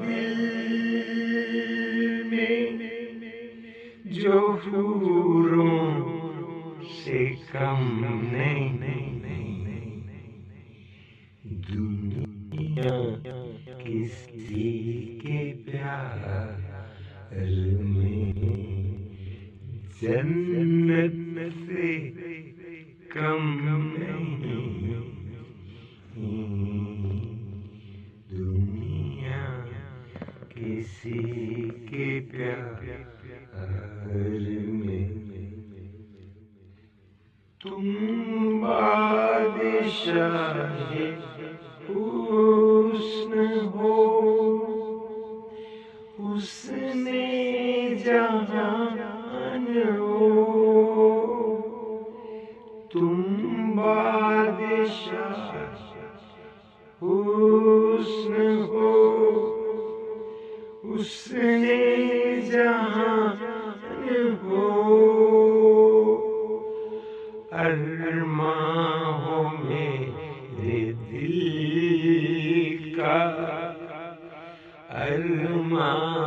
دل میں جو حوروں سے کم نہیں، دنیا کسی کے پیار میں جنت سے کم نہیں، دنیا کسی کے پیار میں تم بادشاہ حسن ہو، حسن جہان ہو، تم بادشاہ حسن ہو، حسن جہان ہو، ارماں ہو میرے دل کا، ارماں